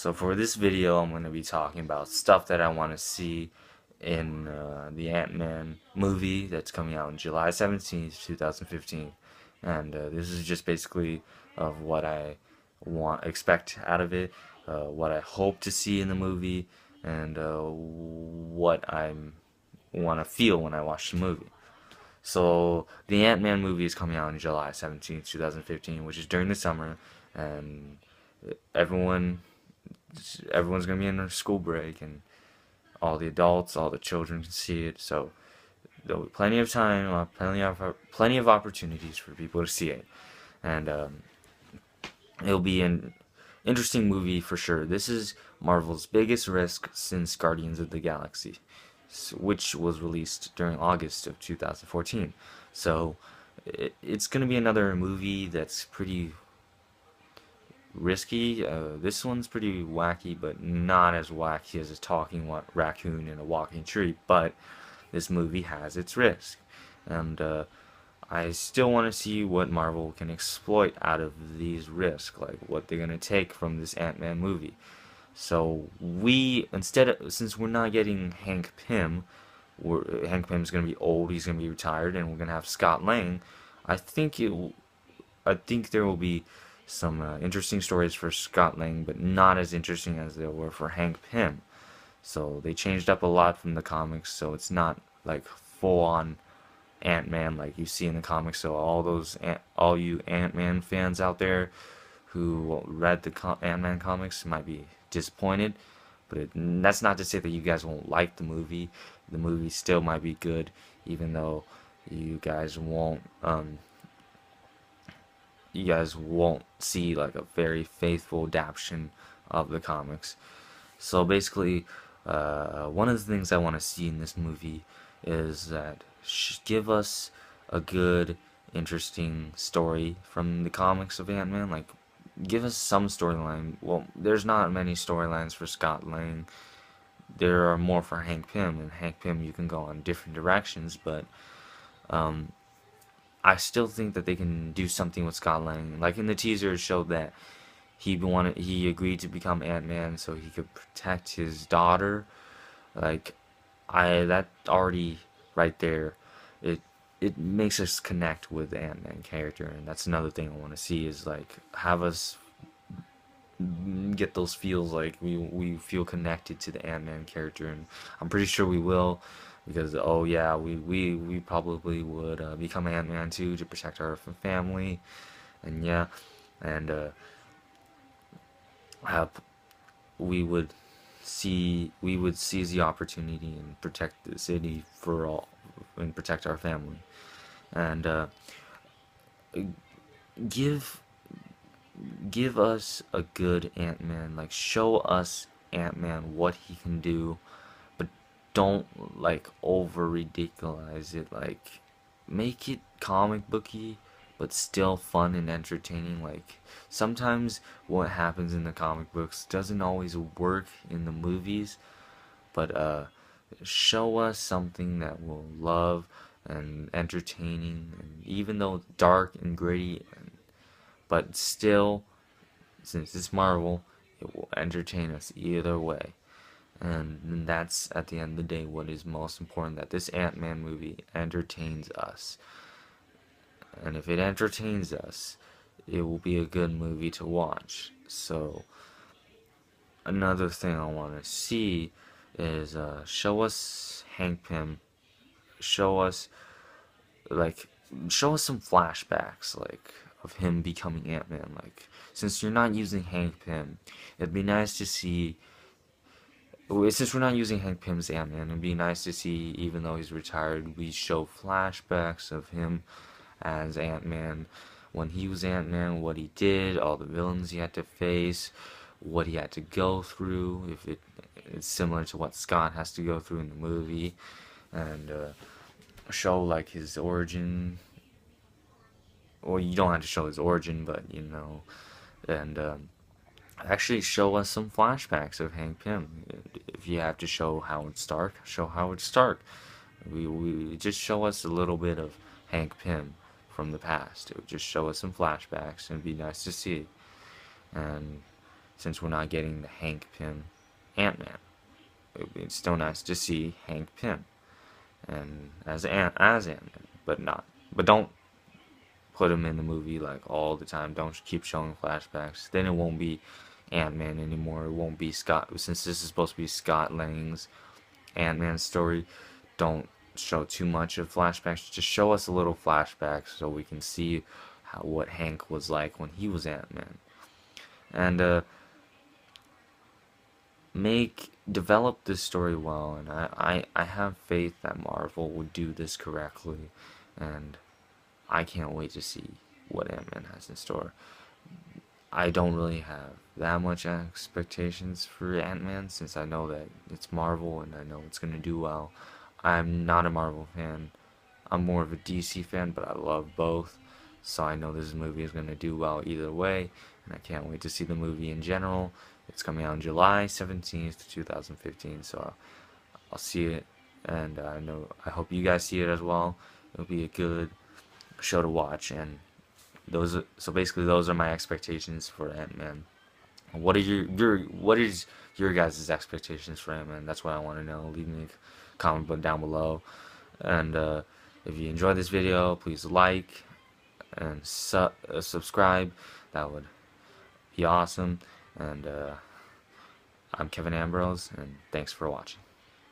So for this video, I'm going to be talking about stuff that I want to see in the Ant-Man movie that's coming out on July 17th, 2015. And this is just basically of what I expect out of it, what I hope to see in the movie, and what I want to feel when I watch the movie. So the Ant-Man movie is coming out on July 17th, 2015, which is during the summer, and everyone everyone's gonna be in their school break, and all the adults, all the children can see it. So there'll be plenty of time, plenty of opportunities for people to see it, and it'll be an interesting movie for sure. This is Marvel's biggest risk since Guardians of the Galaxy, which was released during August of 2014. So it's gonna be another movie that's pretty risky. This one's pretty wacky, but not as wacky as a talking raccoon in a walking tree. But this movie has its risk, and I still want to see what Marvel can exploit out of these risks, like what they're gonna take from this Ant-Man movie. So since we're not getting Hank Pym, Hank Pym's gonna be old, he's gonna be retired, and we're gonna have Scott Lang. I think it, I think there will be some interesting stories for Scott Lang, but not as interesting as they were for Hank Pym. So they changed up a lot from the comics, so it's not like full on Ant-Man like you see in the comics. So all you Ant-Man fans out there who read the Ant-Man comics might be disappointed, but that's not to say that you guys won't like the movie. The movie still might be good, even though you guys won't see like a very faithful adaptation of the comics. So basically, one of the things I want to see in this movie is that give us a good, interesting story from the comics of Ant-Man. Like, give us some storyline. Well, there's not many storylines for Scott Lang. There are more for Hank Pym, and Hank Pym you can go on different directions, but I still think that they can do something with Scott Lang. Like in the teaser, it showed that he agreed to become Ant-Man so he could protect his daughter. Like that already right there, it makes us connect with the Ant-Man character, and that's another thing I want to see is like have us get those feels like we feel connected to the Ant-Man character, and I'm pretty sure we will, because oh yeah, we probably would become Ant-Man too to protect our family, and yeah, and have we would seize the opportunity and protect the city for all and protect our family, and give give us a good Ant-Man. Like, show us Ant-Man what he can do, but don't like over ridiculize it. Like, make it comic booky, but still fun and entertaining. Like, sometimes what happens in the comic books doesn't always work in the movies, but show us something that we'll love and entertaining, and even though dark and gritty, but still, since it's Marvel, it will entertain us either way. And that's, at the end of the day, what is most important, that this Ant-Man movie entertains us. And if it entertains us, it will be a good movie to watch. So, another thing I want to see is show us Hank Pym, show us like show us some flashbacks like of him becoming Ant-Man. Like, since you're not using Hank Pym, it'd be nice to see. Since we're not using Hank Pym's Ant-Man, it'd be nice to see, even though he's retired, we show flashbacks of him as Ant-Man, when he was Ant-Man, what he did, all the villains he had to face, what he had to go through, if it's similar to what Scott has to go through in the movie, and show like his origin. Well, you don't have to show his origin, but and actually show us some flashbacks of Hank Pym. If you have to show Howard Stark, show Howard Stark. We just show us a little bit of Hank Pym from the past. It would just show us some flashbacks, and it'd be nice to see. And since we're not getting the Hank Pym Ant-Man. It's still nice to see Hank Pym and as Ant-Man, but don't put him in the movie like all the time. Don't keep showing flashbacks. Then it won't be Ant-Man anymore. It won't be Scott, since this is supposed to be Scott Lang's Ant-Man story. Don't show too much of flashbacks. Just show us a little flashbacks so we can see what Hank was like when he was Ant-Man. And develop this story well, and I have faith that Marvel would do this correctly, and I can't wait to see what Ant-Man has in store. I don't really have that much expectations for Ant-Man since I know that it's Marvel and I know it's gonna do well. I'm not a Marvel fan. I'm more of a DC fan, but I love both. So I know this movie is gonna do well either way, and I can't wait to see the movie in general. It's coming out on July 17th, 2015, so I'll see it, and I hope you guys see it as well. It'll be a good show to watch, and so basically those are my expectations for Ant-Man. What is your guys' expectations for Ant-Man? That's what I want to know. Leave me a comment down below, and if you enjoyed this video, please like and subscribe. That would be awesome. And I'm Kevin Ambrose, and thanks for watching.